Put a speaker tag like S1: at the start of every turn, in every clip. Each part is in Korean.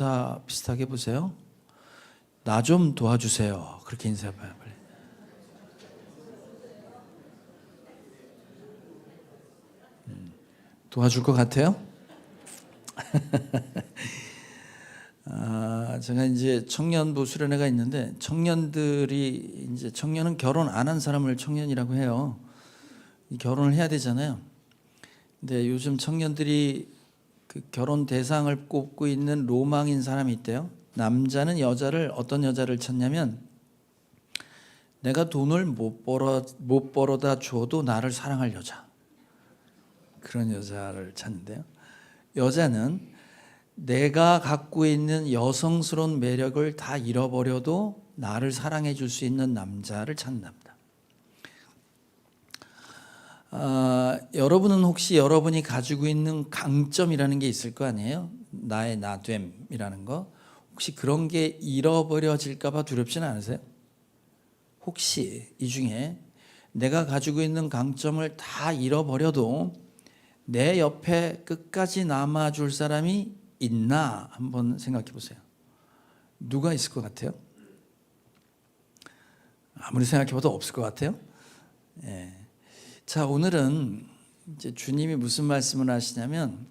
S1: 인사 비슷하게 해보세요. 나 좀 도와주세요. 그렇게 인사해봐요. 빨리. 도와줄 것 같아요? 제가 이제 청년부 수련회가 있는데 청년들이 이제 청년은 결혼 안 한 사람을 청년이라고 해요. 결혼을 해야 되잖아요. 근데 요즘 청년들이 그 결혼 대상을 꼽고 있는 로망인 사람이 있대요. 남자는 여자를 어떤 여자를 찾냐면 내가 돈을 못 벌어다 줘도 나를 사랑할 여자. 그런 여자를 찾는데요. 여자는 내가 갖고 있는 여성스러운 매력을 다 잃어버려도 나를 사랑해 줄 수 있는 남자를 찾는답니다. 여러분은 혹시 여러분이 가지고 있는 강점이라는 게 있을 거 아니에요? 나의 나됨이라는 거. 혹시 그런 게 잃어버려질까 봐 두렵지는 않으세요? 혹시 이 중에 내가 가지고 있는 강점을 다 잃어버려도 내 옆에 끝까지 남아줄 사람이 있나 한번 생각해 보세요. 누가 있을 것 같아요? 아무리 생각해봐도 없을 것 같아요. 예. 자, 오늘은 이제 주님이 무슨 말씀을 하시냐면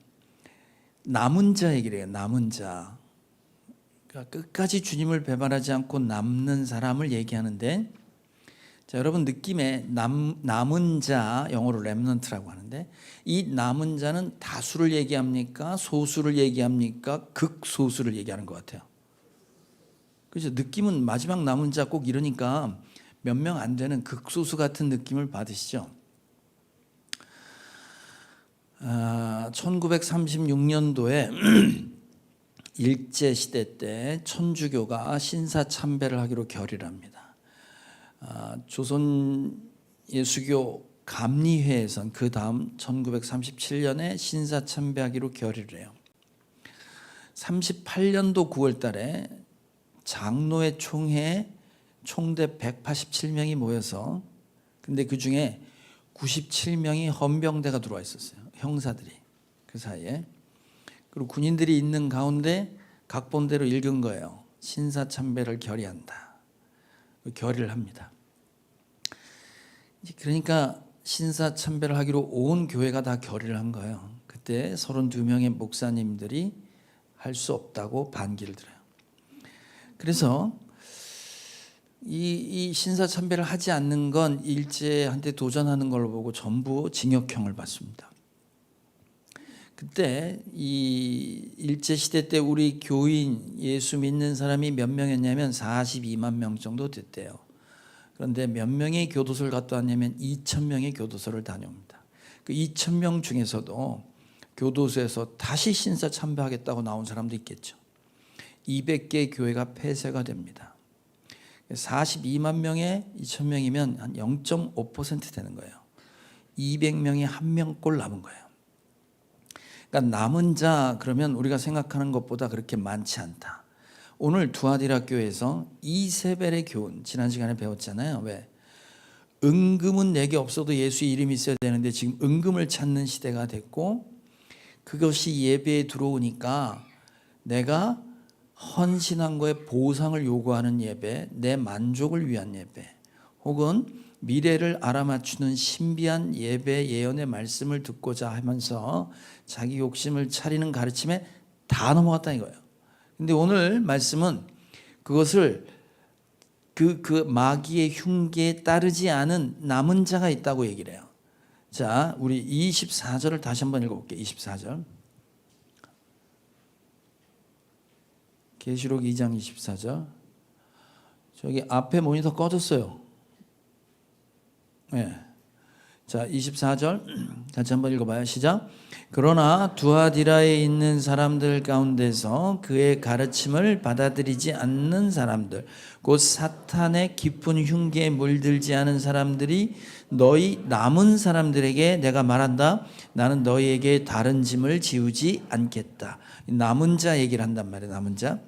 S1: 남은 자 얘기를 해요. 남은 자. 그러니까 끝까지 주님을 배반하지 않고 남는 사람을 얘기하는데, 자, 여러분 느낌에 남은 자, 영어로 렘넌트라고 하는데, 이 남은 자는 다수를 얘기합니까? 소수를 얘기합니까? 극소수를 얘기하는 것 같아요. 그죠? 느낌은 마지막 남은 자 꼭 이러니까 몇 명 안 되는 극소수 같은 느낌을 받으시죠? 1936년도에 일제시대 때 천주교가 신사참배를 하기로 결의합니다. 조선 예수교 감리회에선 그 다음 1937년에 신사참배하기로 결의를 해요. 38년도 9월 달에 장로회 총회에 총대 187명이 모여서, 근데 그 중에 97명이 헌병대가 들어와 있었어요. 형사들이 그 사이에. 그리고 군인들이 있는 가운데 각본대로 읽은 거예요. 신사참배를 결의한다. 결의를 합니다. 그러니까 신사참배를 하기로 온 교회가 다 결의를 한 거예요. 그때 32명의 목사님들이 할 수 없다고 반기를 들어요. 그래서 이 신사참배를 하지 않는 건 일제한테 도전하는 걸로 보고 전부 징역형을 받습니다. 그때 이 일제시대 때 우리 교인 예수 믿는 사람이 몇 명이었냐면 42만 명 정도 됐대요. 그런데 몇 명의 교도소를 갔다 왔냐면 2,000명의 교도소를 다녀옵니다. 그 2,000명 중에서도 교도소에서 다시 신사참배하겠다고 나온 사람도 있겠죠. 200개 교회가 폐쇄가 됩니다. 42만 명에 2,000명이면 한 0.5% 되는 거예요. 200명이 한 명꼴 남은 거예요. 그러니까 남은 자, 그러면 우리가 생각하는 것보다 그렇게 많지 않다. 오늘 두아디라 교회에서 이세벨의 교훈, 지난 시간에 배웠잖아요. 왜? 은금은 내게 없어도 예수 이름이 있어야 되는데 지금 은금을 찾는 시대가 됐고, 그것이 예배에 들어오니까 내가 헌신한 거에 보상을 요구하는 예배, 내 만족을 위한 예배, 혹은 미래를 알아맞추는 신비한 예배 예언의 말씀을 듣고자 하면서 자기 욕심을 차리는 가르침에 다 넘어갔다 이거예요. 근데 오늘 말씀은 그것을 그 마귀의 흉계에 따르지 않은 남은 자가 있다고 얘기를 해요. 자, 우리 24절을 다시 한번 읽어볼게요. 24절. 계시록 2장 24절. 저기 앞에 모니터 꺼졌어요. 네. 자, 24절 같이 한번 읽어봐요. 시작. 그러나 두아디라에 있는 사람들 가운데서 그의 가르침을 받아들이지 않는 사람들, 곧 사탄의 깊은 흉계에 물들지 않은 사람들이 너희 남은 사람들에게 내가 말한다. 나는 너희에게 다른 짐을 지우지 않겠다. 남은 자 얘기를 한단 말이에요. 남은 자.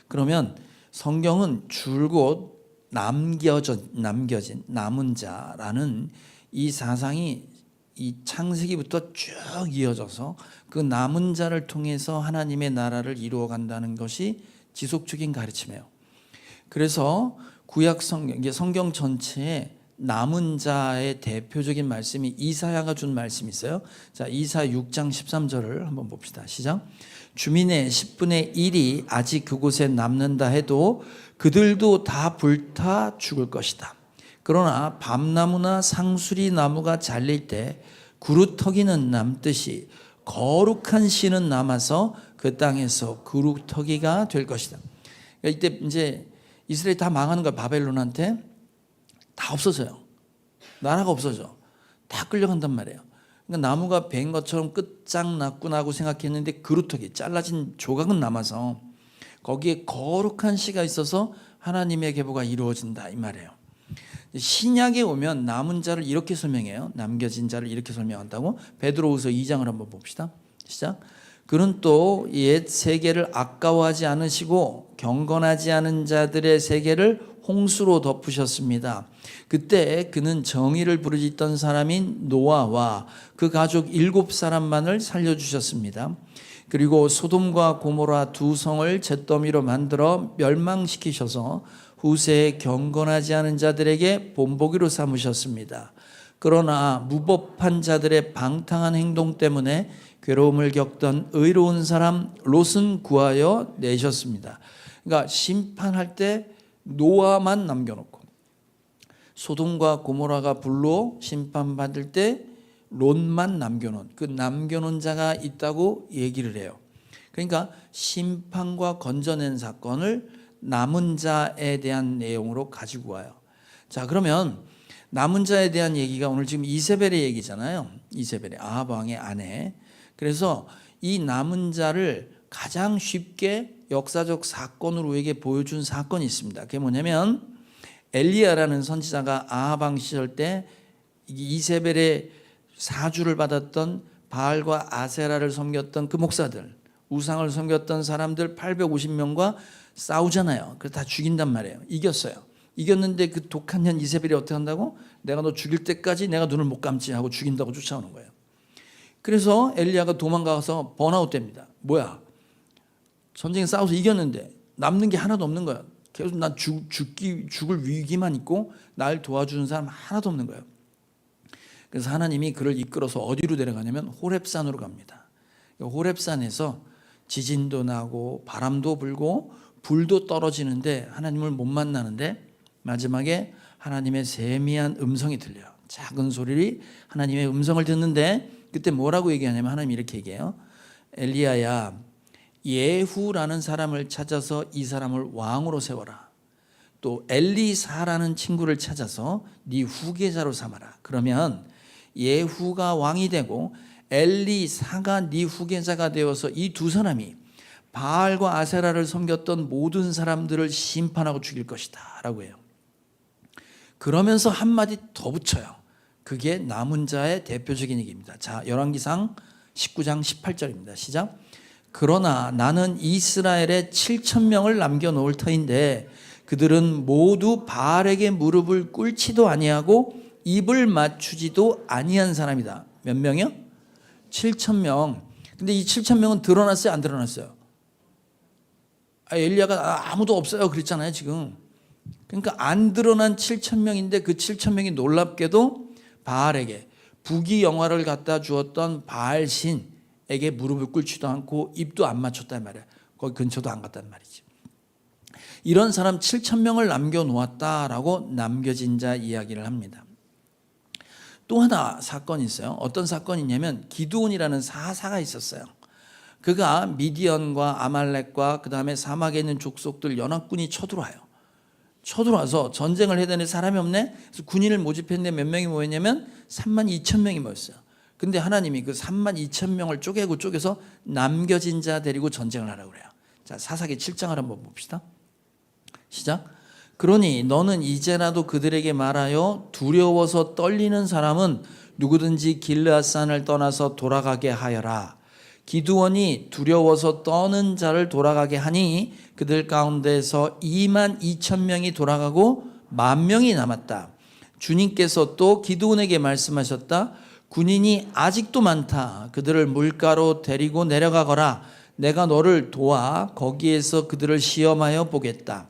S1: 그러면 성경은 줄곧 남겨진 남은 자라는 이 사상이 이 창세기부터 쭉 이어져서 그 남은 자를 통해서 하나님의 나라를 이루어 간다는 것이 지속적인 가르침이에요. 그래서 구약 성경 전체에 남은 자의 대표적인 말씀이 이사야가 준 말씀이 있어요. 자, 이사야 6장 13절을 한번 봅시다. 시작. 주민의 10분의 1이 아직 그곳에 남는다 해도 그들도 다 불타 죽을 것이다. 그러나 밤나무나 상수리 나무가 잘릴 때 구루터기는 남듯이 거룩한 씨는 남아서 그 땅에서 구루터기가 될 것이다. 그러니까 이때 이제 이스라엘이 다 망하는 거야. 바벨론한테 다 없어져요. 나라가 없어져. 다 끌려간단 말이에요. 그러니까 나무가 벤 것처럼 끝장났구나 하고 생각했는데 그루터기 잘라진 조각은 남아서 거기에 거룩한 씨가 있어서 하나님의 계보가 이루어진다 이 말이에요. 신약에 오면 남은 자를 이렇게 설명해요. 남겨진 자를 이렇게 설명한다고. 베드로후서 2장을 한번 봅시다. 시작. 그는 또 옛 세계를 아까워하지 않으시고 경건하지 않은 자들의 세계를 홍수로 덮으셨습니다. 그때 그는 정의를 부르짖던 사람인 노아와 그 가족 7사람만을 살려주셨습니다. 그리고 소돔과 고모라 두 성을 잿더미로 만들어 멸망시키셔서 후세에 경건하지 않은 자들에게 본보기로 삼으셨습니다. 그러나 무법한 자들의 방탕한 행동 때문에 괴로움을 겪던 의로운 사람 롯은 구하여 내셨습니다. 그러니까 심판할 때 노아만 남겨놓고 소돔과 고모라가 불로 심판받을 때 롯만 남겨놓은 그 남겨놓은 자가 있다고 얘기를 해요. 그러니까 심판과 건져낸 사건을 남은 자에 대한 내용으로 가지고 와요. 자, 그러면 남은 자에 대한 얘기가 오늘 지금 이세벨의 얘기잖아요. 이세벨의 아합 왕의 아내. 그래서 이 남은 자를 가장 쉽게 역사적 사건으로 우리에게 보여준 사건이 있습니다. 그게 뭐냐면 엘리야라는 선지자가 아합 왕 시절 때 이세벨의 사주를 받았던 바알과 아세라를 섬겼던 그 목사들, 우상을 섬겼던 사람들 850명과 싸우잖아요. 그래서 다 죽인단 말이에요. 이겼어요. 이겼는데 그 독한 년 이세벨이 어떻게 한다고? 내가 너 죽일 때까지 내가 눈을 못 감지 하고 죽인다고 쫓아오는 거예요. 그래서 엘리야가 도망가서 번아웃 됩니다. 뭐야? 전쟁에 싸워서 이겼는데 남는 게 하나도 없는 거야. 계속 난 죽을 위기만 있고 날 도와주는 사람 하나도 없는 거예요. 그래서 하나님이 그를 이끌어서 어디로 데려가냐면 호렙산으로 갑니다. 호렙산에서 지진도 나고 바람도 불고 불도 떨어지는데 하나님을 못 만나는데 마지막에 하나님의 세미한 음성이 들려요. 작은 소리로 하나님의 음성을 듣는데 그때 뭐라고 얘기하냐면 하나님이 이렇게 얘기해요. 엘리야야, 예후라는 사람을 찾아서 이 사람을 왕으로 세워라. 또 엘리사라는 친구를 찾아서 네 후계자로 삼아라. 그러면 예후가 왕이 되고 엘리사가 네 후계자가 되어서 이 두 사람이 바알과 아세라를 섬겼던 모든 사람들을 심판하고 죽일 것이다 라고 해요. 그러면서 한마디 더 붙여요. 그게 남은 자의 대표적인 얘기입니다. 자, 열왕기상 19장 18절입니다. 시작. 그러나 나는 이스라엘에 7,000명을 남겨놓을 터인데 그들은 모두 바알에게 무릎을 꿇지도 아니하고 입을 맞추지도 아니한 사람이다. 몇 명이요? 7,000명. 근데 이 7,000명은 드러났어요? 안 드러났어요? 엘리야가 아무도 없어요 그랬잖아요 지금. 그러니까 안 드러난 7,000명인데 그 7,000명이 놀랍게도 바알에게 부귀영화를 갖다 주었던 바알신에게 무릎을 꿇지도 않고 입도 안 맞췄단 말이에요. 거기 근처도 안 갔단 말이지. 이런 사람 7,000명을 남겨놓았다라고 남겨진 자 이야기를 합니다. 또 하나 사건이 있어요. 어떤 사건이냐면 기드온이라는 사사가 있었어요. 그가 미디언과 아말렉과 그 다음에 사막에 있는 족속들 연합군이 쳐들어와요. 쳐들어와서 전쟁을 해야 되는데 사람이 없네. 그래서 군인을 모집했는데 몇 명이 모였냐면 32,000명이 모였어요. 근데 하나님이 그 32,000명을 쪼개서 남겨진 자 데리고 전쟁을 하라고 그래요. 자, 사사기 7장을 한번 봅시다. 시작. 그러니 너는 이제라도 그들에게 말하여 두려워서 떨리는 사람은 누구든지 길르앗산을 떠나서 돌아가게 하여라. 기드온이 두려워서 떠는 자를 돌아가게 하니 그들 가운데서 22,000명이 돌아가고 10,000명이 남았다. 주님께서 또 기드온에게 말씀하셨다. 군인이 아직도 많다. 그들을 물가로 데리고 내려가거라. 내가 너를 도와 거기에서 그들을 시험하여 보겠다.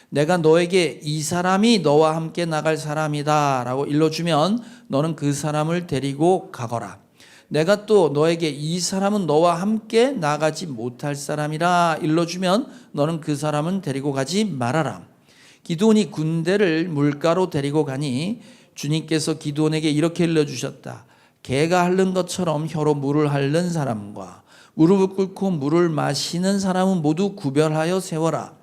S1: 내가 너에게 이 사람이 너와 함께 나갈 사람이다 라고 일러주면 너는 그 사람을 데리고 가거라. 내가 또 너에게 이 사람은 너와 함께 나가지 못할 사람이라 일러주면 너는 그 사람은 데리고 가지 말아라. 기드온이 군대를 물가로 데리고 가니 주님께서 기드온에게 이렇게 일러주셨다. 개가 핥는 것처럼 혀로 물을 핥는 사람과 무릎을 꿇고 물을 마시는 사람은 모두 구별하여 세워라.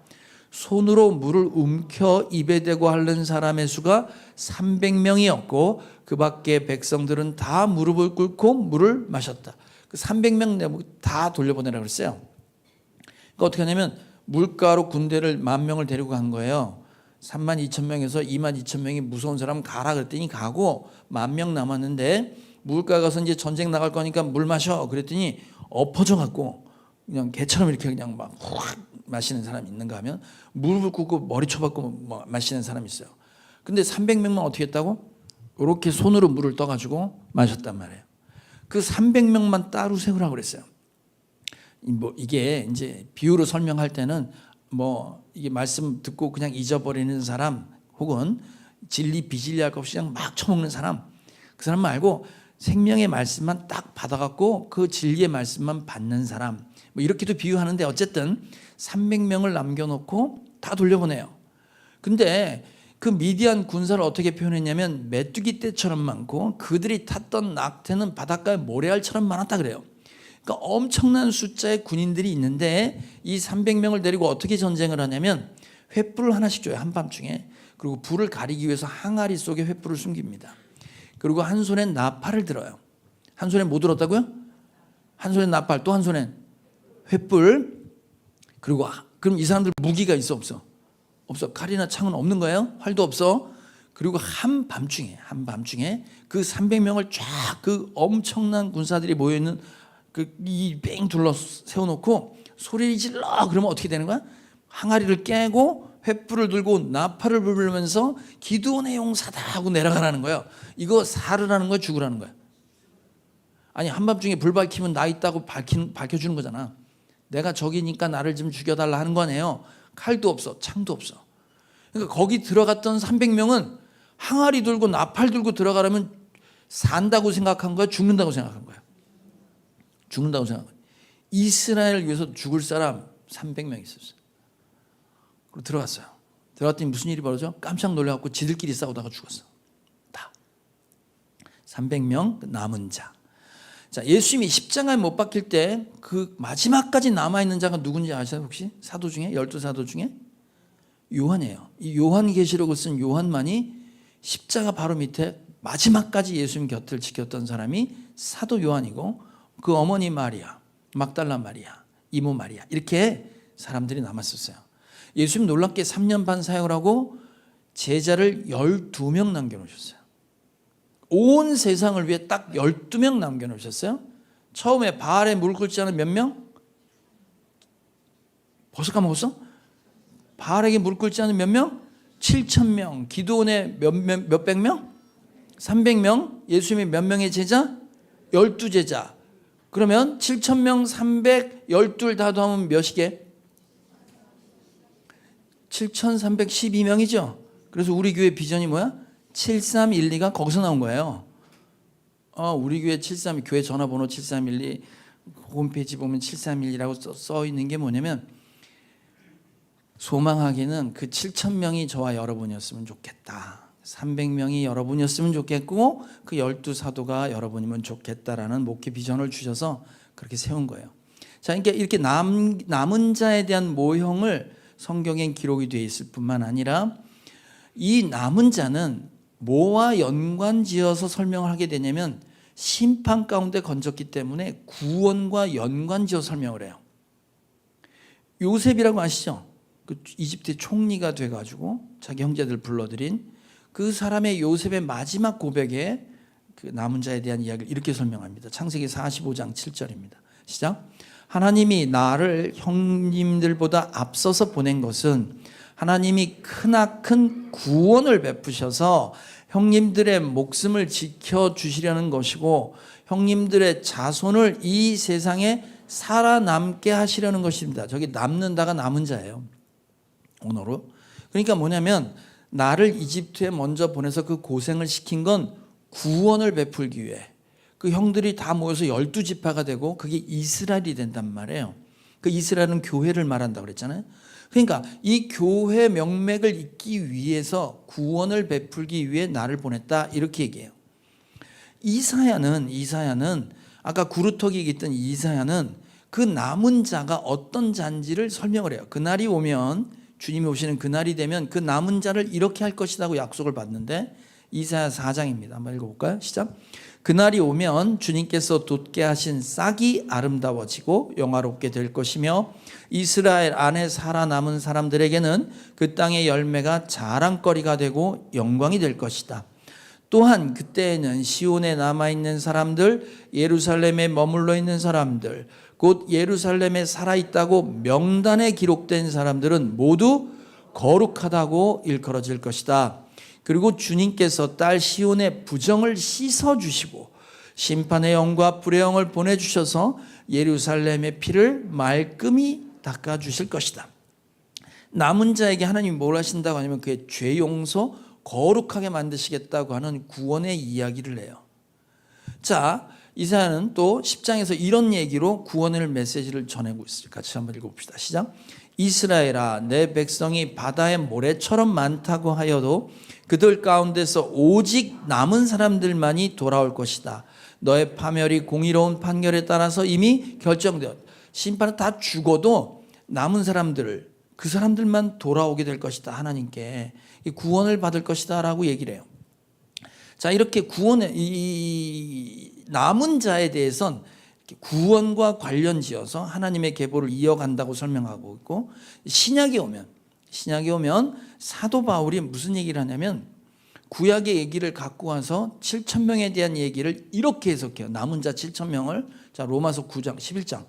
S1: 손으로 물을 움켜 입에 대고 핥는 사람의 수가 300명이었고 그 밖에 백성들은 다 무릎을 꿇고 물을 마셨다. 그 300명 다 돌려보내라고 그랬어요. 그러니까 어떻게 하냐면 물가로 군대를 10,000명을 데리고 간 거예요. 32,000명에서 22,000명이 무서운 사람 가라 그랬더니 가고 10,000명 남았는데 물가 가서 이제 전쟁 나갈 거니까 물 마셔 그랬더니 엎어져 갖고 그냥 개처럼 이렇게 그냥 막 확 마시는 사람이 있는가 하면 무릎을 꿇고 머리 쳐박고 마시는 사람이 있어요. 근데 300명만 어떻게 했다고? 이렇게 손으로 물을 떠가지고 마셨단 말이에요. 그 300명만 따로 세우라고 그랬어요. 이게 이제 비유로 설명할 때는 이게 말씀 듣고 그냥 잊어버리는 사람 혹은 진리 비진리할 것 없이 그냥 막 처먹는 사람 그 사람 말고 생명의 말씀만 딱 받아갖고 그 진리의 말씀만 받는 사람 이렇게도 비유하는데 어쨌든 300명을 남겨놓고 다 돌려보내요. 근데 그 미디안 군사를 어떻게 표현했냐면 메뚜기 떼처럼 많고 그들이 탔던 낙태는 바닷가의 모래알처럼 많았다 그래요. 그러니까 엄청난 숫자의 군인들이 있는데 이 300명을 데리고 어떻게 전쟁을 하냐면 횃불을 하나씩 줘요. 한밤중에. 그리고 불을 가리기 위해서 항아리 속에 횃불을 숨깁니다. 그리고 한 손엔 나팔을 들어요. 한 손에 뭐 들었다고요? 한 손엔 나팔, 또 한 손엔 횃불. 그리고 그럼 이 사람들 무기가 있어 없어? 없어. 칼이나 창은 없는 거예요. 활도 없어. 그리고 한밤중에 그 300명을 쫙 그 엄청난 군사들이 모여있는 이 뺑 둘러 세워놓고 소리를 질러 그러면 어떻게 되는 거야? 항아리를 깨고 횃불을 들고 나팔을 부르면서 기드온의 용사다 하고 내려가라는 거예요. 이거 살으라는 거야 죽으라는 거야? 아니 한밤중에 불 밝히면 나 있다고 밝혀주는 거잖아. 내가 적이니까 나를 좀 죽여달라 하는 거네요. 칼도 없어 창도 없어. 그러니까 거기 들어갔던 300명은 항아리 들고 나팔 들고 들어가려면 산다고 생각한 거야 죽는다고 생각한 거야? 죽는다고 생각한 거야. 이스라엘을 위해서 죽을 사람 300명 있었어요. 그리고 들어갔어요. 들어갔더니 무슨 일이 벌어져? 깜짝 놀라갖고 지들끼리 싸우다가 죽었어. 다 300명 남은 자. 자, 예수님이 십자가에 못 박힐 때 그 마지막까지 남아있는 자가 누군지 아세요 혹시? 사도 중에 12사도 중에? 요한이에요. 이 요한계시록을 쓴 요한만이 십자가 바로 밑에 마지막까지 예수님 곁을 지켰던 사람이 사도 요한이고 그 어머니 마리아, 막달라 마리아, 이모 마리아 이렇게 사람들이 남았었어요. 예수님 놀랍게 3년 반 사역을 하고 제자를 12명 남겨놓으셨어요. 온 세상을 위해 딱 12명 남겨놓으셨어요. 처음에 바알에 물 끓지 않은 몇 명? 벌써 까먹었어? 바알에게 물 끓지 않은 몇 명? 7,000명. 기드온의 몇백 명? 300명. 예수님의 몇 명의 제자? 12제자. 그러면 7,000명 312 다 더하면 몇이게? 7,312명이죠. 그래서 우리 교회 비전이 뭐야? 7312가 거기서 나온 거예요. 우리 교회 732 교회 전화번호 7312 홈페이지 보면 7312라고 써 있는 게 뭐냐면 소망하기는 그 7,000명이 저와 여러분이었으면 좋겠다. 300명이 여러분이었으면 좋겠고 그 12사도가 여러분이면 좋겠다라는 목회 비전을 주셔서 그렇게 세운 거예요. 자, 그러니까 이렇게 남은 자에 대한 모형을 성경엔 기록이 되어 있을 뿐만 아니라 이 남은 자는 뭐와 연관지어서 설명을 하게 되냐면 심판 가운데 건졌기 때문에 구원과 연관지어서 설명을 해요. 요셉이라고 아시죠? 그 이집트의 총리가 돼가지고 자기 형제들 불러들인 그 사람의 요셉의 마지막 고백에 그 남은 자에 대한 이야기를 이렇게 설명합니다. 창세기 45장 7절입니다. 시작. 하나님이 나를 형님들보다 앞서서 보낸 것은 하나님이 크나큰 구원을 베푸셔서 형님들의 목숨을 지켜주시려는 것이고 형님들의 자손을 이 세상에 살아남게 하시려는 것입니다. 저기 남는다가 남은 자예요. 언어로. 그러니까 뭐냐면 나를 이집트에 먼저 보내서 그 고생을 시킨 건 구원을 베풀기 위해 그 형들이 다 모여서 12지파가 되고 그게 이스라엘이 된단 말이에요. 그 이스라엘은 교회를 말한다고 그랬잖아요. 그러니까 이 교회 명맥을 잇기 위해서 구원을 베풀기 위해 나를 보냈다 이렇게 얘기해요. 이사야는 아까 구루터기 얘기했던 이사야는 그 남은 자가 어떤 자인지를 설명을 해요. 그날이 오면 주님이 오시는 그날이 되면 그 남은 자를 이렇게 할 것이라고 약속을 받는데 이사야 4장입니다. 한번 읽어볼까요? 시작. 그날이 오면 주님께서 돋게 하신 싹이 아름다워지고 영화롭게 될 것이며 이스라엘 안에 살아남은 사람들에게는 그 땅의 열매가 자랑거리가 되고 영광이 될 것이다. 또한 그때에는 시온에 남아있는 사람들, 예루살렘에 머물러 있는 사람들, 곧 예루살렘에 살아있다고 명단에 기록된 사람들은 모두 거룩하다고 일컬어질 것이다. 그리고 주님께서 딸 시온의 부정을 씻어주시고 심판의 영과 불의 영을 보내주셔서 예루살렘의 피를 말끔히 닦아주실 것이다. 남은 자에게 하나님이 뭘 하신다고 하냐면 그의 죄 용서, 거룩하게 만드시겠다고 하는 구원의 이야기를 해요. 자, 이사야는 또 10장에서 이런 얘기로 구원의 메시지를 전하고 있어요. 같이 한번 읽어봅시다. 시작. 이스라엘아, 내 백성이 바다의 모래처럼 많다고 하여도 그들 가운데서 오직 남은 사람들만이 돌아올 것이다. 너의 파멸이 공의로운 판결에 따라서 이미 결정되었다. 심판은 다 죽어도 남은 사람들, 그 사람들만 돌아오게 될 것이다. 하나님께 구원을 받을 것이다 라고 얘기를 해요. 자, 이렇게 구원의 이 남은 자에 대해서는 구원과 관련지어서 하나님의 계보를 이어간다고 설명하고 있고, 신약에 오면 사도 바울이 무슨 얘기를 하냐면 구약의 얘기를 갖고 와서 7,000명에 대한 얘기를 이렇게 해석해요. 남은 자 7,000명을. 자, 로마서 9장 11장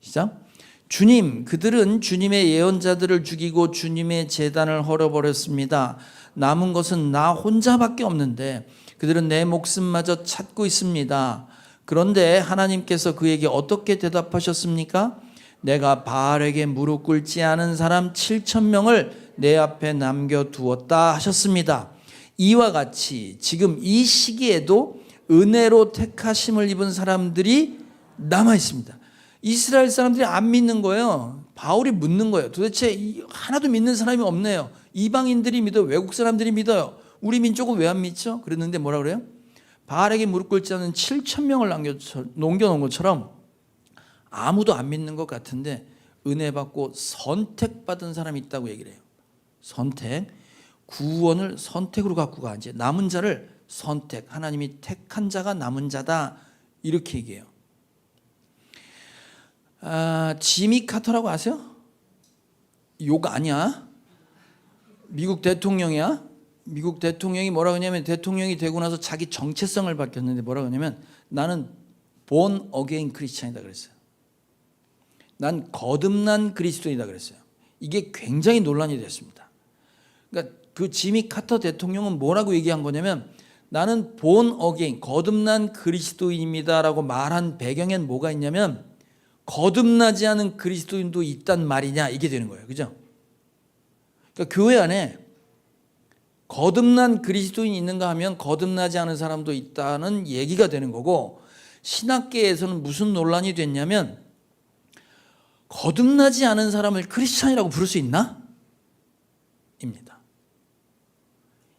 S1: 시작. 주님, 그들은 주님의 예언자들을 죽이고 주님의 제단을 헐어버렸습니다. 남은 것은 나 혼자밖에 없는데 그들은 내 목숨마저 찾고 있습니다. 그런데 하나님께서 그에게 어떻게 대답하셨습니까? 내가 바알에게 무릎 꿇지 않은 사람 7,000명을 내 앞에 남겨두었다 하셨습니다. 이와 같이 지금 이 시기에도 은혜로 택하심을 입은 사람들이 남아 있습니다. 이스라엘 사람들이 안 믿는 거예요. 바울이 묻는 거예요. 도대체 하나도 믿는 사람이 없네요. 이방인들이 믿어요. 외국 사람들이 믿어요. 우리 민족은 왜 안 믿죠? 그랬는데 뭐라 그래요? 바알에게 무릎 꿇지 않은 7,000명을 남겨놓은 것처럼 아무도 안 믿는 것 같은데 은혜 받고 선택받은 사람이 있다고 얘기를 해요. 선택. 구원을 선택으로 갖고 가. 이제 남은 자를 선택. 하나님이 택한 자가 남은 자다. 이렇게 얘기해요. 지미 카터라고 아세요? 욕 아니야? 미국 대통령이야? 미국 대통령이 뭐라고 하냐면 대통령이 되고 나서 자기 정체성을 밝혔는데 뭐라고 하냐면 나는 born again 크리스찬이다 그랬어요. 난 거듭난 그리스도인이다 그랬어요. 이게 굉장히 논란이 됐습니다. 그러니까 그 지미 카터 대통령은 뭐라고 얘기한 거냐면 나는 born again 거듭난 그리스도인입니다라고 말한 배경엔 뭐가 있냐면 거듭나지 않은 그리스도인도 있단 말이냐 이게 되는 거예요. 그죠? 그러니까 교회 안에 거듭난 그리스도인이 있는가 하면 거듭나지 않은 사람도 있다는 얘기가 되는 거고, 신학계에서는 무슨 논란이 됐냐면 거듭나지 않은 사람을 크리스찬이라고 부를 수 있나? 입니다.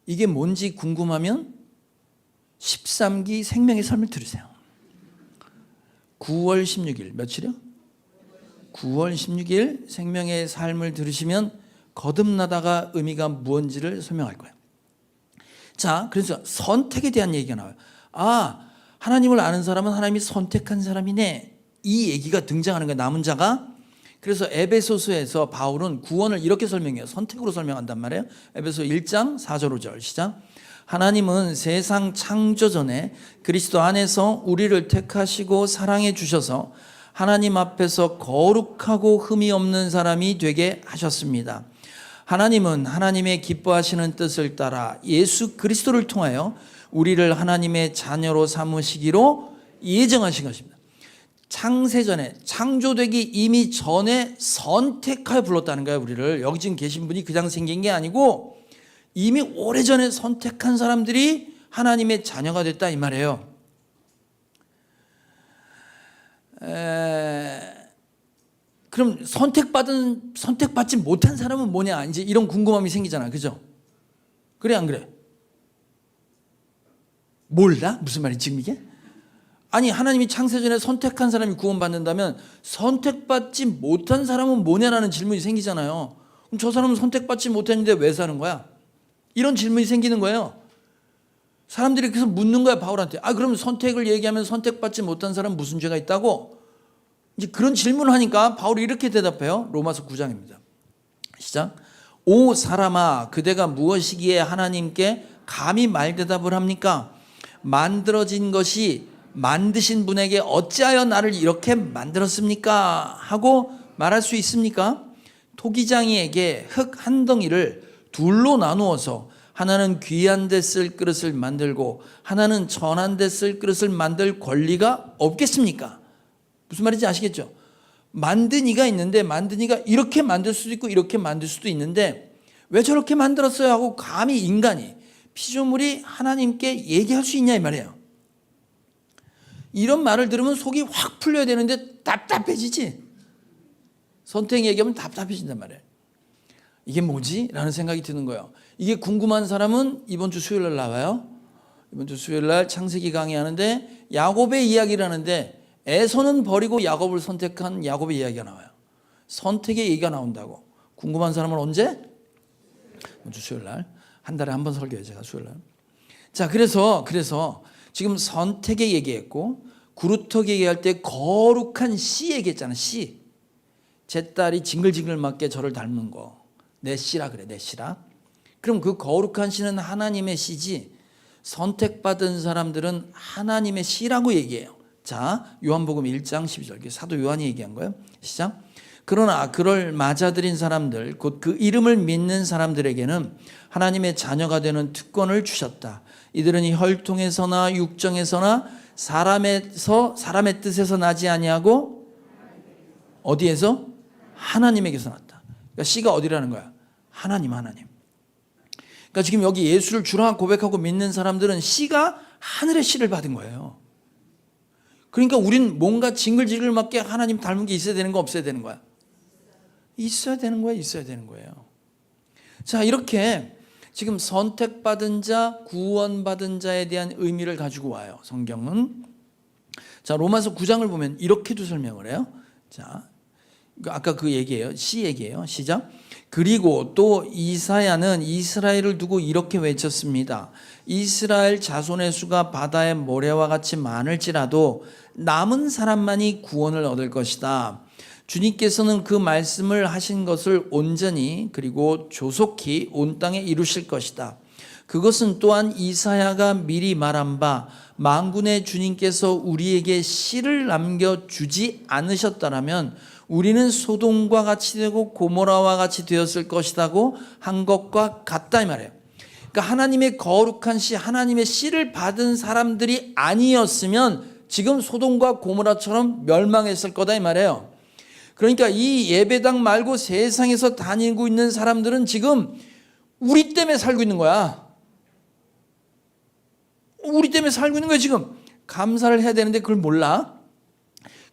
S1: 이게 뭔지 궁금하면 13기 생명의 삶을 들으세요. 9월 16일 며칠이요? 9월 16일 생명의 삶을 들으시면 거듭나다가 의미가 무엇인지를 설명할 거예요. 자, 그래서 선택에 대한 얘기가 나와요. 하나님을 아는 사람은 하나님이 선택한 사람이네. 이 얘기가 등장하는 거예요. 남은 자가. 그래서 에베소서에서 바울은 구원을 이렇게 설명해요. 선택으로 설명한단 말이에요. 에베소 1장 4절 5절 시작. 하나님은 세상 창조 전에 그리스도 안에서 우리를 택하시고 사랑해 주셔서 하나님 앞에서 거룩하고 흠이 없는 사람이 되게 하셨습니다. 하나님은 하나님의 기뻐하시는 뜻을 따라 예수 그리스도를 통하여 우리를 하나님의 자녀로 삼으시기로 예정하신 것입니다. 창세전에, 창조되기 이미 전에 선택하여 불렀다는 거예요. 우리를. 여기 지금 계신 분이 그냥 생긴 게 아니고 이미 오래전에 선택한 사람들이 하나님의 자녀가 됐다 이 말이에요. 그럼 선택받지 못한 사람은 뭐냐, 이제 이런 궁금함이 생기잖아. 그죠? 그래 안 그래? 몰라? 무슨 말이지 지금 이게? 아니, 하나님이 창세전에 선택한 사람이 구원받는다면 선택받지 못한 사람은 뭐냐라는 질문이 생기잖아요. 그럼 저 사람은 선택받지 못했는데 왜 사는 거야? 이런 질문이 생기는 거예요. 사람들이 그래서 묻는 거야, 바울한테. 그럼 선택을 얘기하면 선택받지 못한 사람은 무슨 죄가 있다고? 이제 그런 질문을 하니까 바울이 이렇게 대답해요. 로마서 9장입니다. 시작. 오 사람아, 그대가 무엇이기에 하나님께 감히 말대답을 합니까? 만들어진 것이 만드신 분에게 어찌하여 나를 이렇게 만들었습니까? 하고 말할 수 있습니까? 토기장이에게 흙 한 덩이를 둘로 나누어서 하나는 귀한 데 쓸 그릇을 만들고 하나는 천한 데 쓸 그릇을 만들 권리가 없겠습니까? 무슨 말인지 아시겠죠? 만든 이가 있는데 만든 이가 이렇게 만들 수도 있고 이렇게 만들 수도 있는데 왜 저렇게 만들었어요? 하고 감히 인간이, 피조물이 하나님께 얘기할 수 있냐 이 말이에요. 이런 말을 들으면 속이 확 풀려야 되는데 답답해지지. 선택 얘기하면 답답해진단 말이에요. 이게 뭐지? 라는 생각이 드는 거예요. 이게 궁금한 사람은 이번 주 수요일 날 나와요. 이번 주 수요일 날 창세기 강의하는데 야곱의 이야기를 하는데 에서는 버리고 야곱을 선택한 야곱의 이야기가 나와요. 선택의 얘기가 나온다고. 궁금한 사람은 언제? 이번 주 수요일 날. 한 달에 한 번 설교해요, 제가 수요일 날. 자, 그래서 지금 선택의 얘기했고, 구루턱 얘기할 때 거룩한 씨 얘기했잖아. 씨. 제 딸이 징글징글 맞게 저를 닮은 거. 내 씨라 그래, 내 씨라. 그럼 그 거룩한 씨는 하나님의 씨지, 선택받은 사람들은 하나님의 씨라고 얘기해요. 자, 요한복음 1장 12절. 사도 요한이 얘기한 거예요. 시작. 그러나 그를 맞아들인 사람들, 곧 그 이름을 믿는 사람들에게는 하나님의 자녀가 되는 특권을 주셨다. 이들은 이 혈통에서나 육정에서나 사람의 뜻에서 나지 아니하고 어디에서? 하나님에게서 났다. 그러니까 씨가 어디라는 거야? 하나님. 그러니까 지금 여기 예수를 주라 고백하고 믿는 사람들은 씨가 하늘의 씨를 받은 거예요. 그러니까 우린 뭔가 징글징글 맞게 하나님 닮은 게 있어야 되는 거, 없어야 되는 거야? 있어야 되는 거예요. 자, 이렇게 지금 선택받은 자, 구원받은 자에 대한 의미를 가지고 와요, 성경은. 자, 로마서 9장을 보면 이렇게도 설명을 해요. 자, 아까 그 얘기예요. 시 얘기예요. 시작. 그리고 또 이사야는 이스라엘을 두고 이렇게 외쳤습니다. 이스라엘 자손의 수가 바다의 모래와 같이 많을지라도 남은 사람만이 구원을 얻을 것이다. 주님께서는 그 말씀을 하신 것을 온전히 그리고 조속히 온 땅에 이루실 것이다. 그것은 또한 이사야가 미리 말한 바 만군의 주님께서 우리에게 씨를 남겨주지 않으셨다라면 우리는 소돔과 같이 되고 고모라와 같이 되었을 것이라고 한 것과 같다 이 말이에요. 그러니까 하나님의 거룩한 씨, 하나님의 씨를 받은 사람들이 아니었으면 지금 소돔과 고모라처럼 멸망했을 거다 이 말이에요. 그러니까 이 예배당 말고 세상에서 다니고 있는 사람들은 지금 우리 때문에 살고 있는 거야. 우리 때문에 살고 있는 거야 지금. 감사를 해야 되는데 그걸 몰라.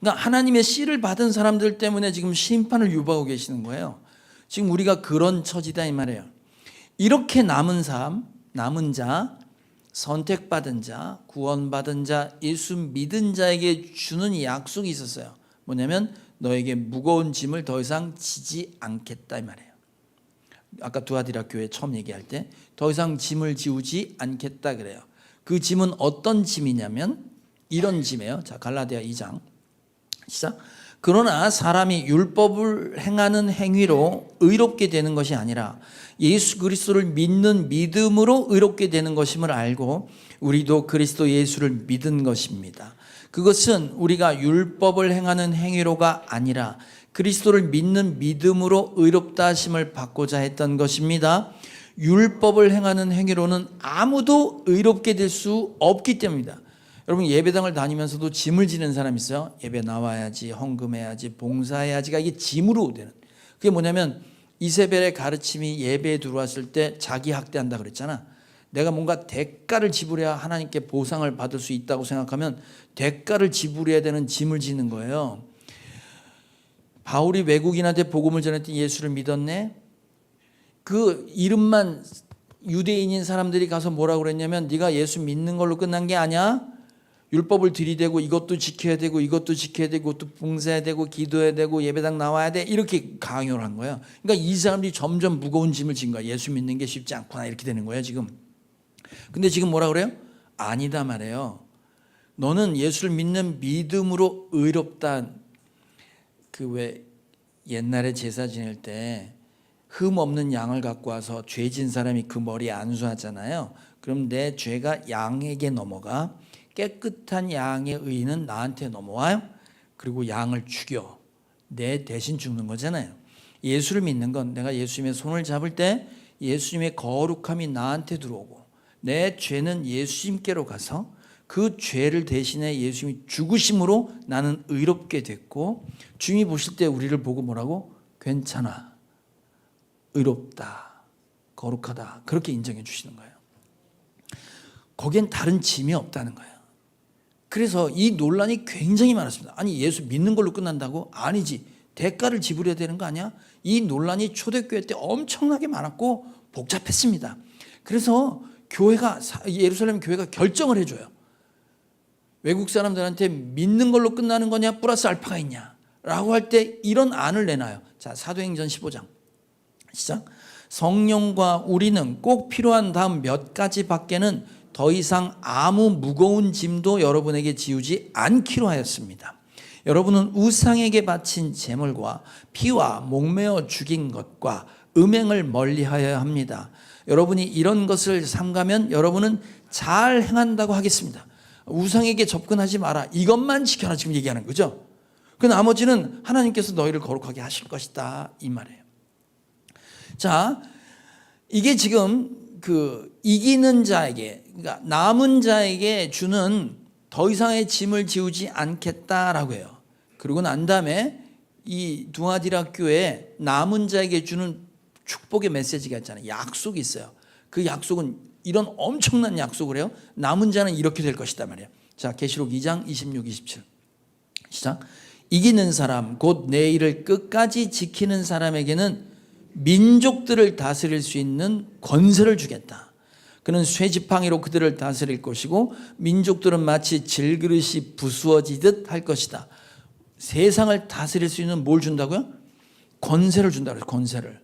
S1: 그러니까 하나님의 씨를 받은 사람들 때문에 지금 심판을 유보하고 계시는 거예요. 지금 우리가 그런 처지다 이 말이에요. 이렇게 남은 삶, 남은 자, 선택받은 자, 구원받은 자, 예수 믿은 자에게 주는 약속이 있었어요. 뭐냐면 너에게 무거운 짐을 더 이상 지지 않겠다 이 말이에요. 아까 두아디라 교회 처음 얘기할 때 더 이상 짐을 지우지 않겠다 그래요. 그 짐은 어떤 짐이냐면 이런 짐이에요. 자, 갈라디아 2장 시작. 그러나 사람이 율법을 행하는 행위로 의롭게 되는 것이 아니라 예수 그리스도를 믿는 믿음으로 의롭게 되는 것임을 알고 우리도 그리스도 예수를 믿은 것입니다. 그것은 우리가 율법을 행하는 행위로가 아니라 그리스도를 믿는 믿음으로 의롭다 하심을 받고자 했던 것입니다. 율법을 행하는 행위로는 아무도 의롭게 될 수 없기 때문입니다. 여러분, 예배당을 다니면서도 짐을 지는 사람 있어요. 예배 나와야지, 헌금해야지, 봉사해야지가 이게 짐으로 되는. 그게 뭐냐면 이세벨의 가르침이 예배에 들어왔을 때 자기 학대한다 그랬잖아. 내가 뭔가 대가를 지불해야 하나님께 보상을 받을 수 있다고 생각하면 대가를 지불해야 되는 짐을 지는 거예요. 바울이 외국인한테 복음을 전했더니 예수를 믿었네. 그 이름만 유대인인 사람들이 가서 뭐라고 그랬냐면 네가 예수 믿는 걸로 끝난 게 아니야. 율법을 들이대고 이것도 지켜야 되고 이것도 지켜야 되고 이것도 봉사해야 되고 기도해야 되고 예배당 나와야 돼. 이렇게 강요를 한 거예요. 그러니까 이 사람들이 점점 무거운 짐을 진 거야. 예수 믿는 게 쉽지 않구나 이렇게 되는 거예요 지금. 근데 지금 뭐라 그래요? 아니다 말이에요. 너는 예수를 믿는 믿음으로 의롭다. 그 왜 옛날에 제사 지낼 때 흠 없는 양을 갖고 와서 죄진 사람이 그 머리에 안수하잖아요. 그럼 내 죄가 양에게 넘어가 깨끗한 양의 의는 나한테 넘어와요. 그리고 양을 죽여 내 대신 죽는 거잖아요. 예수를 믿는 건 내가 예수님의 손을 잡을 때 예수님의 거룩함이 나한테 들어오고 내 죄는 예수님께로 가서 그 죄를 대신해 예수님이 죽으심으로 나는 의롭게 됐고 주님이 보실 때 우리를 보고 뭐라고? 괜찮아, 의롭다, 거룩하다 그렇게 인정해 주시는 거예요. 거기엔 다른 짐이 없다는 거예요. 그래서 이 논란이 굉장히 많았습니다. 아니 예수 믿는 걸로 끝난다고? 아니지, 대가를 지불해야 되는 거 아니야? 이 논란이 초대교회 때 엄청나게 많았고 복잡했습니다. 그래서 교회가 예루살렘 교회가 결정을 해줘요. 외국 사람들한테 믿는 걸로 끝나는 거냐 플러스 알파가 있냐 라고 할 때 이런 안을 내놔요. 자, 사도행전 15장 시작. 성령과 우리는 꼭 필요한 다음 몇 가지 밖에는 더 이상 아무 무거운 짐도 여러분에게 지우지 않기로 하였습니다. 여러분은 우상에게 바친 제물과 피와 목매어 죽인 것과 음행을 멀리하여야 합니다. 여러분이 이런 것을 삼가면 여러분은 잘 행한다고 하겠습니다. 우상에게 접근하지 마라. 이것만 지켜라 지금 얘기하는 거죠. 그 나머지는 하나님께서 너희를 거룩하게 하실 것이다 이 말이에요. 자, 이게 지금 그 이기는 자에게, 그러니까 남은 자에게 주는 더 이상의 짐을 지우지 않겠다라고 해요. 그리고 난 다음에 이 두아디라 교회에 남은 자에게 주는 축복의 메시지가 있잖아요. 약속이 있어요. 그 약속은 이런 엄청난 약속을 해요. 남은 자는 이렇게 될 것이다 말이에요. 자, 계시록 2장 26, 27 시작. 이기는 사람 곧 내 일을 끝까지 지키는 사람에게는 민족들을 다스릴 수 있는 권세를 주겠다. 그는 쇠지팡이로 그들을 다스릴 것이고 민족들은 마치 질그릇이 부수어지듯 할 것이다. 세상을 다스릴 수 있는 뭘 준다고요? 권세를 준다고 해요. 권세를.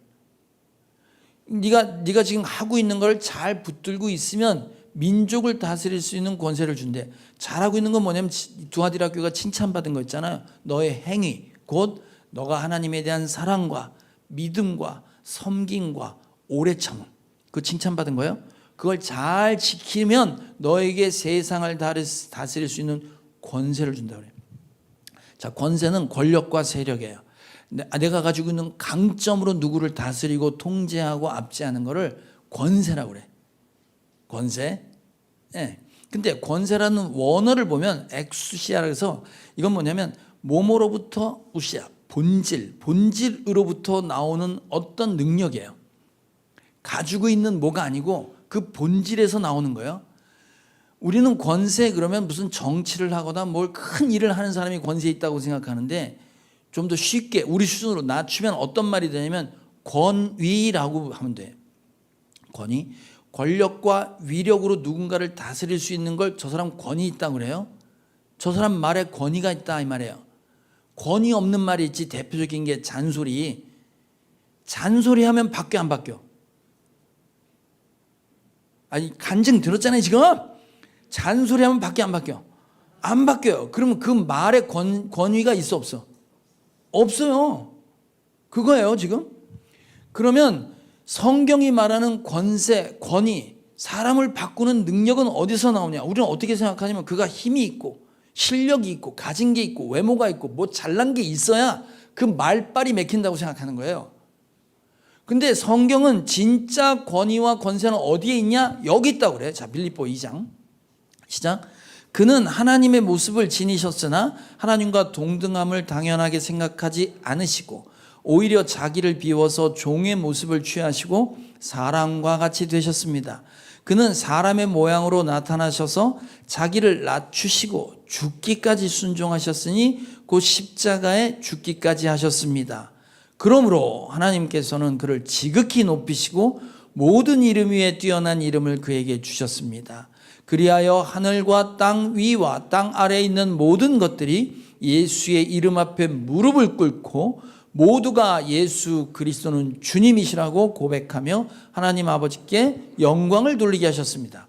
S1: 네가 지금 하고 있는 걸 잘 붙들고 있으면 민족을 다스릴 수 있는 권세를 준대. 잘하고 있는 건 뭐냐면 두아디라 교회가 칭찬받은 거 있잖아요. 너의 행위, 곧 너가 하나님에 대한 사랑과 믿음과 섬김과 오래 참음, 그 칭찬받은 거예요. 그걸 잘 지키면 너에게 세상을 다스릴 수 있는 권세를 준다고 그래요. 자, 권세는 권력과 세력이에요. 내가 가지고 있는 강점으로 누구를 다스리고 통제하고 압제하는 거를 권세라고 그래. 권세. 예. 근데 권세라는 원어를 보면 엑수시아라 해서 이건 뭐냐면 뭐뭐로부터 우시아, 본질으로부터 나오는 어떤 능력이에요. 가지고 있는 뭐가 아니고 그 본질에서 나오는 거예요. 우리는 권세 그러면 무슨 정치를 하거나 뭘 큰 일을 하는 사람이 권세에 있다고 생각하는데 좀 더 쉽게 우리 수준으로 낮추면 어떤 말이 되냐면 권위라고 하면 돼. 권위. 권력과 위력으로 누군가를 다스릴 수 있는 걸 저 사람 권위 있다고 그래요. 저 사람 말에 권위가 있다 이 말이에요. 권위 없는 말이 있지. 대표적인 게 잔소리. 잔소리하면 바뀌어 안 바뀌어? 아니 간증 들었잖아요 지금. 잔소리하면 바뀌어 안 바뀌어? 안 바뀌어요. 그러면 그 말에 권위가 있어 없어? 없어요. 그거예요 지금. 그러면 성경이 말하는 권세, 권위, 사람을 바꾸는 능력은 어디서 나오냐? 우리는 어떻게 생각하냐면 그가 힘이 있고 실력이 있고 가진 게 있고 외모가 있고 뭐 잘난 게 있어야 그 말빨이 맥힌다고 생각하는 거예요. 근데 성경은 진짜 권위와 권세는 어디에 있냐? 여기 있다고 그래요. 자, 빌립보 2장 시작. 그는 하나님의 모습을 지니셨으나 하나님과 동등함을 당연하게 생각하지 않으시고 오히려 자기를 비워서 종의 모습을 취하시고 사람과 같이 되셨습니다. 그는 사람의 모양으로 나타나셔서 자기를 낮추시고 죽기까지 순종하셨으니 곧 십자가에 죽기까지 하셨습니다. 그러므로 하나님께서는 그를 지극히 높이시고 모든 이름 위에 뛰어난 이름을 그에게 주셨습니다. 그리하여 하늘과 땅 위와 땅 아래에 있는 모든 것들이 예수의 이름 앞에 무릎을 꿇고 모두가 예수 그리스도는 주님이시라고 고백하며 하나님 아버지께 영광을 돌리게 하셨습니다.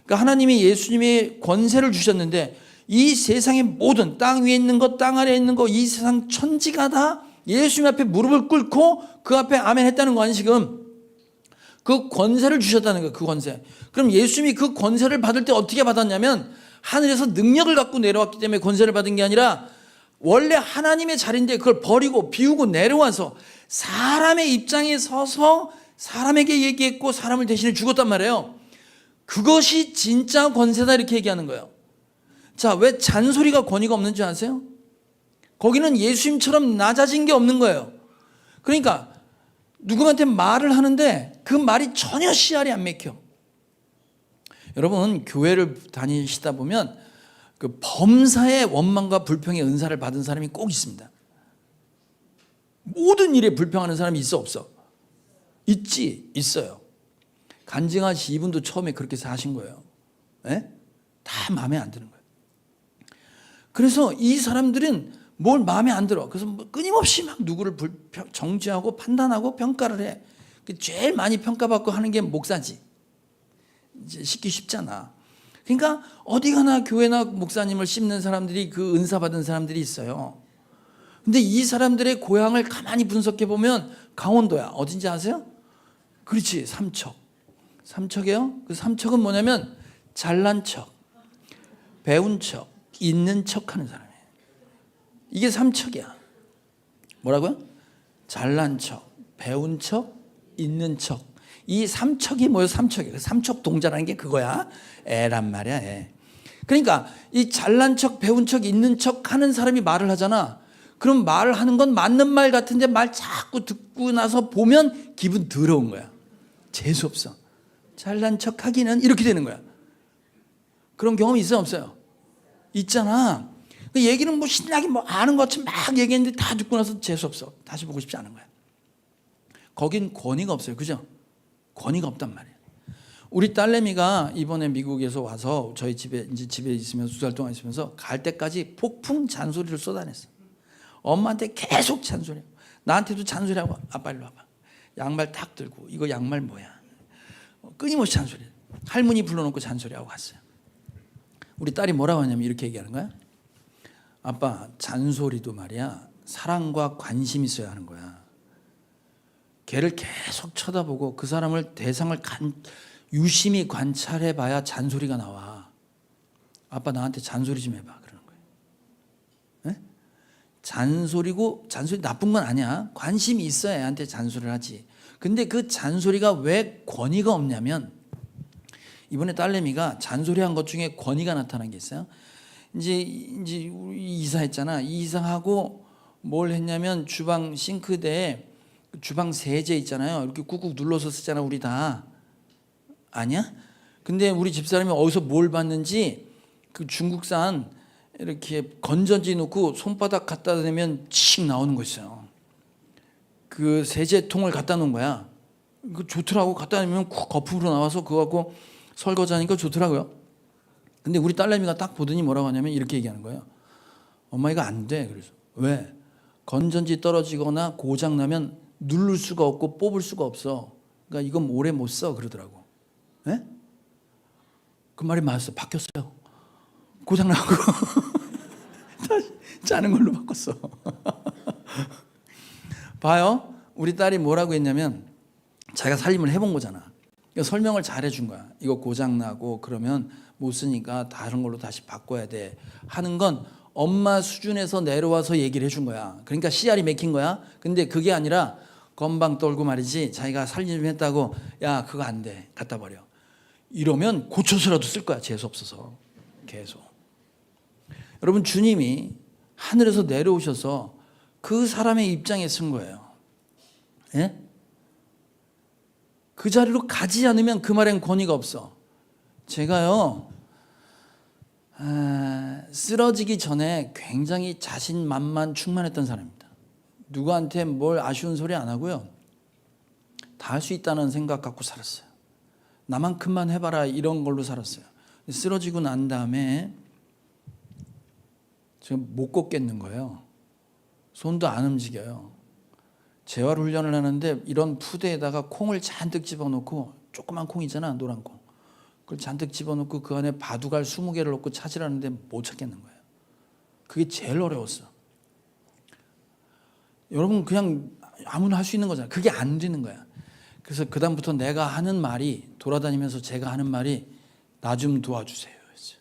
S1: 그러니까 하나님이 예수님의 권세를 주셨는데 이 세상의 모든 땅 위에 있는 것, 땅 아래에 있는 것, 이 세상 천지가 다 예수님 앞에 무릎을 꿇고 그 앞에 아멘 했다는 거 아니 지금? 그 권세를 주셨다는 거예요. 그 권세. 그럼 예수님이 그 권세를 받을 때 어떻게 받았냐면 하늘에서 능력을 갖고 내려왔기 때문에 권세를 받은 게 아니라 원래 하나님의 자리인데 그걸 버리고 비우고 내려와서 사람의 입장에 서서 사람에게 얘기했고 사람을 대신해 죽었단 말이에요. 그것이 진짜 권세다 이렇게 얘기하는 거예요. 자, 왜 잔소리가 권위가 없는 줄 아세요? 거기는 예수님처럼 낮아진 게 없는 거예요. 그러니까 누구한테 말을 하는데 그 말이 전혀 씨알이 안 맥혀. 여러분 교회를 다니시다 보면 그 범사의 원망과 불평의 은사를 받은 사람이 꼭 있습니다. 모든 일에 불평하는 사람이 있어 없어? 있지, 있어요. 간증하 씨 이분도 처음에 그렇게 사신 거예요. 네? 다 마음에 안 드는 거예요. 그래서 이 사람들은 뭘 마음에 안 들어. 그래서 끊임없이 막 누구를 정죄하고 판단하고 평가를 해. 제일 많이 평가받고 하는 게 목사지. 이제 쉽기 쉽잖아. 그러니까 어디 가나 교회나 목사님을 씹는 사람들이 그 은사 받은 사람들이 있어요. 근데 이 사람들의 고향을 가만히 분석해 보면 강원도야. 어딘지 아세요? 그렇지, 삼척. 삼척이에요. 그 삼척은 뭐냐면 잘난 척, 배운 척, 있는 척 하는 사람이에요. 이게 삼척이야. 뭐라고요? 잘난 척, 배운 척, 있는 척. 이 삼척이 뭐예요? 삼척이에요. 삼척 동자라는 게 그거야. 애란 말이야, 애. 그러니까 이 잘난 척, 배운 척, 있는 척 하는 사람이 말을 하잖아. 그럼 말을 하는 건 맞는 말 같은데 말 자꾸 듣고 나서 보면 기분 더러운 거야. 재수없어. 잘난 척 하기는 이렇게 되는 거야. 그런 경험이 있어요, 없어요? 있잖아. 그 얘기는 뭐 신나게 뭐 아는 것처럼 막 얘기했는데 다 듣고 나서 재수없어. 다시 보고 싶지 않은 거야. 거긴 권위가 없어요. 그죠? 권위가 없단 말이에요. 우리 딸내미가 이번에 미국에서 와서 저희 집에 이제 집에 있으면서 2달 동안 있으면서 갈 때까지 폭풍 잔소리를 쏟아냈어. 엄마한테 계속 잔소리하고 나한테도 잔소리하고 아빠 일로 와봐. 양말 탁 들고 이거 양말 뭐야. 끊임없이 잔소리. 할머니 불러놓고 잔소리하고 갔어요. 우리 딸이 뭐라고 하냐면 이렇게 얘기하는 거야. 아빠 잔소리도 말이야 사랑과 관심이 있어야 하는 거야. 걔를 계속 쳐다보고 그 사람을 대상을 유심히 관찰해 봐야 잔소리가 나와. 아빠 나한테 잔소리 좀 해봐 그러는 거예요. 네? 잔소리고 잔소리 나쁜 건 아니야. 관심이 있어야 애한테 잔소리를 하지. 근데 그 잔소리가 왜 권위가 없냐면 이번에 딸내미가 잔소리한 것 중에 권위가 나타난 게 있어요. 이제 이사했잖아. 이사하고 뭘 했냐면 주방 싱크대에 주방 세제 있잖아요. 이렇게 꾹꾹 눌러서 쓰잖아 우리 다. 아니야? 근데 우리 집사람이 어디서 뭘 봤는지 그 중국산 이렇게 건전지 넣고 손바닥 갖다 대면 칙 나오는 거 있어요. 그 세제통을 갖다 놓은 거야. 그 좋더라고. 갖다 놓으면 거품으로 나와서 그거 갖고 설거지하니까 좋더라고요. 근데 우리 딸내미가 딱 보더니 뭐라고 하냐면 이렇게 얘기하는 거예요. 엄마 이거 안 돼. 그래서 왜? 건전지 떨어지거나 고장 나면 누를 수가 없고 뽑을 수가 없어. 그러니까 이건 오래 못 써 그러더라고. 네? 그 말이 맞았어. 바뀌었어요. 고장 나고 다시 짜는 걸로 바꿨어. 봐요. 우리 딸이 뭐라고 했냐면 자기가 살림을 해본 거잖아. 그러니까 설명을 잘 해준 거야. 이거 고장 나고 그러면 못 쓰니까 다른 걸로 다시 바꿔야 돼 하는 건 엄마 수준에서 내려와서 얘기를 해준 거야. 그러니까 씨알이 맥힌 거야. 근데 그게 아니라 건방 떨고 말이지, 자기가 살림 좀 했다고, 야 그거 안 돼, 갖다 버려, 이러면 고쳐서라도 쓸 거야. 재수 없어서. 계속. 여러분, 주님이 하늘에서 내려오셔서 그 사람의 입장에 쓴 거예요. 예? 그 자리로 가지 않으면 그 말엔 권위가 없어. 제가요, 쓰러지기 전에 굉장히 자신만만 충만했던 사람입니다. 누구한테 뭘 아쉬운 소리 안 하고요, 다 할 수 있다는 생각 갖고 살았어요. 나만큼만 해봐라 이런 걸로 살았어요. 쓰러지고 난 다음에 제가 못 걷겠는 거예요. 손도 안 움직여요. 재활 훈련을 하는데 이런 푸대에다가 콩을 잔뜩 집어넣고, 조그만 콩이잖아, 노란 콩, 그걸 잔뜩 집어넣고 그 안에 바둑알 20개를 넣고 찾으라는데 못 찾겠는 거예요. 그게 제일 어려웠어. 여러분, 그냥 아무나 할 수 있는 거잖아요. 그게 안 되는 거야. 그래서 그 다음부터 내가 하는 말이, 돌아다니면서 제가 하는 말이 나 좀 도와주세요 였어요.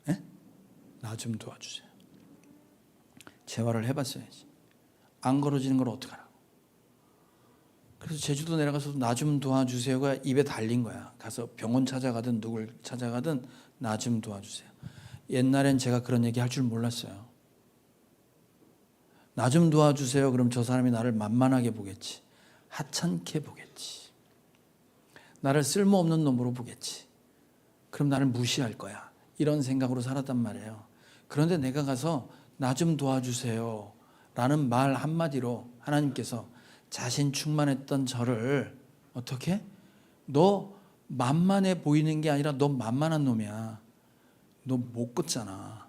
S1: 예? 나 좀 도와주세요. 재활을 해봤어야지. 안 걸어지는 걸 어떡하라고. 그래서 제주도 내려가서 나 좀 도와주세요가 입에 달린 거야. 가서 병원 찾아가든 누굴 찾아가든 나 좀 도와주세요. 옛날엔 제가 그런 얘기 할 줄 몰랐어요. 나 좀 도와주세요. 그럼 저 사람이 나를 만만하게 보겠지. 하찮게 보겠지. 나를 쓸모없는 놈으로 보겠지. 그럼 나를 무시할 거야. 이런 생각으로 살았단 말이에요. 그런데 내가 가서 나 좀 도와주세요 라는 말 한마디로 하나님께서 자신 충만했던 저를 어떻게? 너 만만해 보이는 게 아니라 너 만만한 놈이야. 너 못 걷잖아.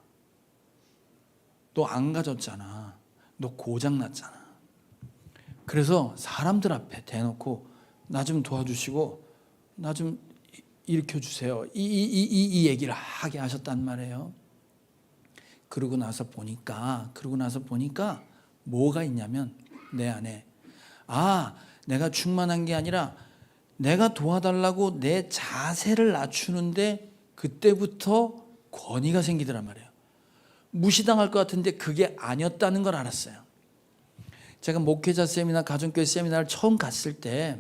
S1: 너 안 가졌잖아. 너 고장났잖아. 그래서 사람들 앞에 대놓고 나 좀 도와주시고 나 좀 일으켜주세요. 이 얘기를 하게 하셨단 말이에요. 그러고 나서 보니까 뭐가 있냐면, 내 안에 내가 충만한 게 아니라 내가 도와달라고 내 자세를 낮추는데 그때부터 권위가 생기더란 말이에요. 무시당할 것 같은데 그게 아니었다는 걸 알았어요. 제가 목회자 세미나, 가정교회 세미나를 처음 갔을 때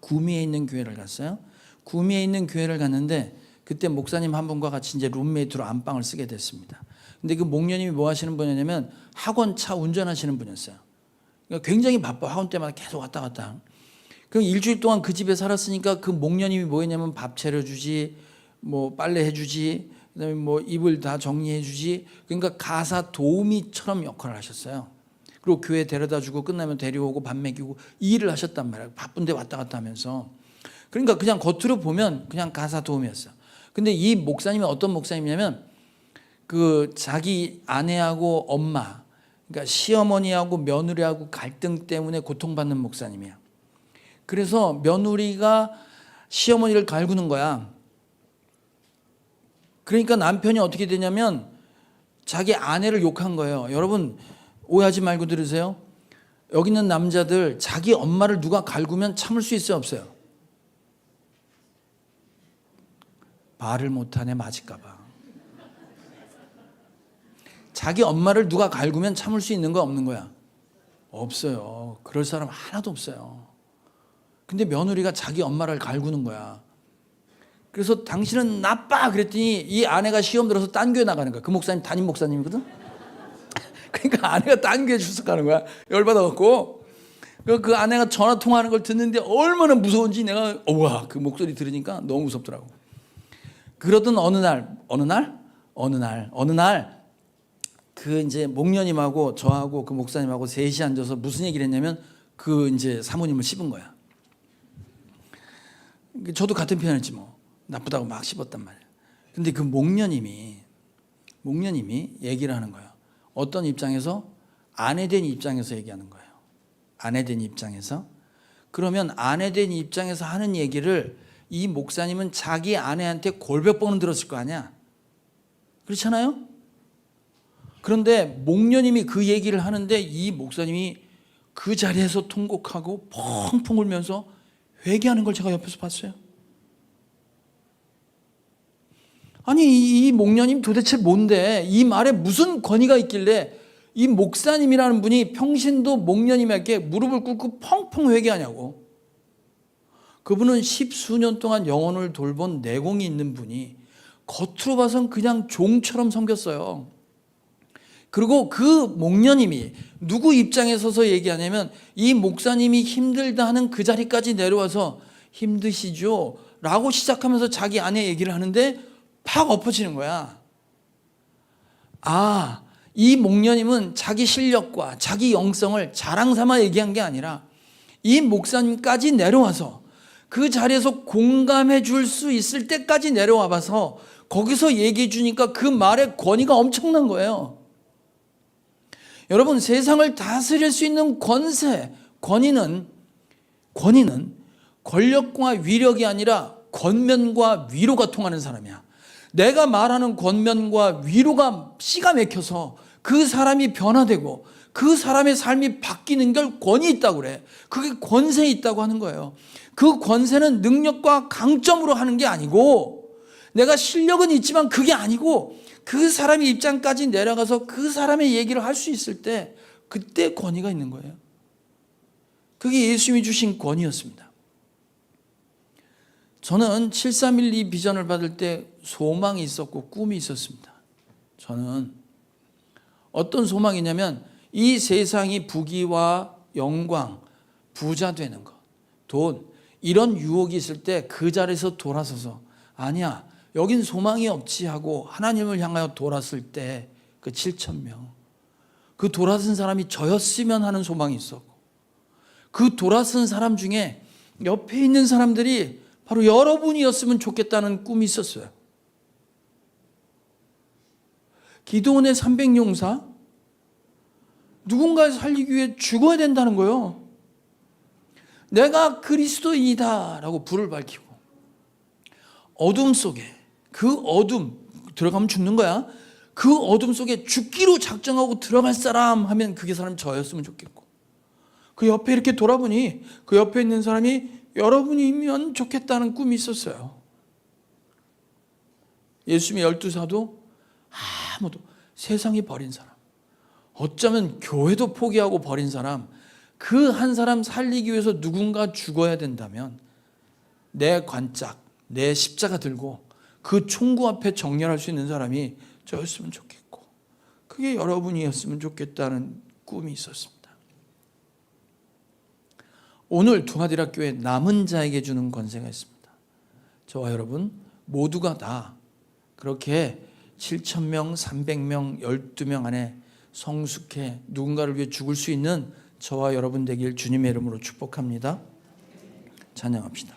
S1: 구미에 있는 교회를 갔어요. 구미에 있는 교회를 갔는데 그때 목사님 한 분과 같이 이제 룸메이트로 안방을 쓰게 됐습니다. 근데 그 목녀님이 뭐 하시는 분이냐면 학원 차 운전하시는 분이었어요. 그러니까 굉장히 바빠. 학원 때마다 계속 왔다 갔다. 그럼 일주일 동안 그 집에 살았으니까 그 목녀님이 뭐 했냐면 밥 차려주지, 뭐 빨래 해주지, 그다음에 뭐 이불 다 정리해주지. 그러니까 가사 도우미처럼 역할을 하셨어요. 그리고 교회 데려다주고 끝나면 데려오고 밥 먹이고 이 일을 하셨단 말이에요. 바쁜데 왔다 갔다 하면서. 그러니까 그냥 겉으로 보면 그냥 가사 도우미였어요. 근데 이 목사님이 어떤 목사님이냐면 그 자기 아내하고 엄마, 그러니까 시어머니하고 며느리하고 갈등 때문에 고통받는 목사님이야. 그래서 며느리가 시어머니를 갈구는 거야. 그러니까 남편이 어떻게 되냐면 자기 아내를 욕한 거예요. 여러분 오해하지 말고 들으세요. 여기 있는 남자들 자기 엄마를 누가 갈구면 참을 수 있어요, 없어요? 말을 못하네, 맞을까 봐. 자기 엄마를 누가 갈구면 참을 수 있는 거 없는 거야? 없어요. 그럴 사람 하나도 없어요. 근데 며느리가 자기 엄마를 갈구는 거야. 그래서 당신은 나빠 그랬더니 이 아내가 시험 들어서 딴 교회 나가는 거야. 그 목사님 담임 목사님이거든. 그러니까 아내가 딴 교회 출석하는 거야. 열받아갖고. 그 아내가 전화 통화하는 걸 듣는데 얼마나 무서운지 내가 우와, 그 목소리 들으니까 너무 무섭더라고. 그러던 어느 날 그 이제 목녀님하고 저하고 그 목사님하고 셋이 앉아서 무슨 얘기를 했냐면 그 이제 사모님을 씹은 거야. 저도 같은 편이었지 뭐. 나쁘다고 막 씹었단 말이에요. 근데 그 목녀님이 얘기를 하는 거예요. 어떤 입장에서? 아내된 입장에서 얘기하는 거예요. 아내된 입장에서. 그러면 아내된 입장에서 하는 얘기를 이 목사님은 자기 아내한테 골몇 번은 들었을 거 아니야. 그렇잖아요? 그런데 목녀님이 그 얘기를 하는데 이 목사님이 그 자리에서 통곡하고 펑펑 울면서 회개하는 걸 제가 옆에서 봤어요. 아니 이 목련님 도대체 뭔데? 이 말에 무슨 권위가 있길래 이 목사님이라는 분이 평신도 목련님에게 무릎을 꿇고 펑펑 회개하냐고. 그분은 10수년 동안 영혼을 돌본 내공이 있는 분이 겉으로 봐선 그냥 종처럼 섬겼어요. 그리고 그 목련님이 누구 입장에 서서 얘기하냐면 이 목사님이 힘들다 하는 그 자리까지 내려와서 힘드시죠? 라고 시작하면서 자기 아내 얘기를 하는데 팍 엎어지는 거야. 아, 이 목련님은 자기 실력과 자기 영성을 자랑 삼아 얘기한 게 아니라 이 목사님까지 내려와서 그 자리에서 공감해 줄 수 있을 때까지 내려와 봐서 거기서 얘기해 주니까 그 말의 권위가 엄청난 거예요. 여러분, 세상을 다스릴 수 있는 권위는 권력과 위력이 아니라 권면과 위로가 통하는 사람이야. 내가 말하는 권면과 위로가 씨가 막혀서 그 사람이 변화되고 그 사람의 삶이 바뀌는 걸 권위 있다고 그래. 그게 권세 있다고 하는 거예요. 그 권세는 능력과 강점으로 하는 게 아니고, 내가 실력은 있지만 그게 아니고 그 사람의 입장까지 내려가서 그 사람의 얘기를 할 수 있을 때 그때 권위가 있는 거예요. 그게 예수님이 주신 권위였습니다. 저는 7312 비전을 받을 때 소망이 있었고 꿈이 있었습니다. 저는 어떤 소망이냐면 이 세상이 부귀와 영광, 부자 되는 것, 돈, 이런 유혹이 있을 때 그 자리에서 돌아서서 아니야, 여긴 소망이 없지 하고 하나님을 향하여 돌았을 때 그 7,000명, 그 돌아선 사람이 저였으면 하는 소망이 있었고, 그 돌아선 사람 중에 옆에 있는 사람들이 바로 여러분이었으면 좋겠다는 꿈이 있었어요. 기드온의 300용사, 누군가를 살리기 위해 죽어야 된다는 거예요. 내가 그리스도인이다 라고 불을 밝히고 어둠 속에, 그 어둠 들어가면 죽는 거야. 그 어둠 속에 죽기로 작정하고 들어갈 사람 하면 그게 사람 저였으면 좋겠고, 그 옆에 이렇게 돌아보니 그 옆에 있는 사람이 여러분이면 좋겠다는 꿈이 있었어요. 예수님의 12사도 아무도, 세상이 버린 사람, 어쩌면 교회도 포기하고 버린 사람, 그 한 사람 살리기 위해서 누군가 죽어야 된다면 내 관짝, 내 십자가 들고 그 총구 앞에 정렬할 수 있는 사람이 저였으면 좋겠고, 그게 여러분이었으면 좋겠다는 꿈이 있었습니다. 오늘 두마디라 교회 남은 자에게 주는 권세가 있습니다. 저와 여러분 모두가 다 그렇게 7,000명, 300명, 12명 안에 성숙해 누군가를 위해 죽을 수 있는 저와 여러분 되길 주님의 이름으로 축복합니다. 찬양합시다.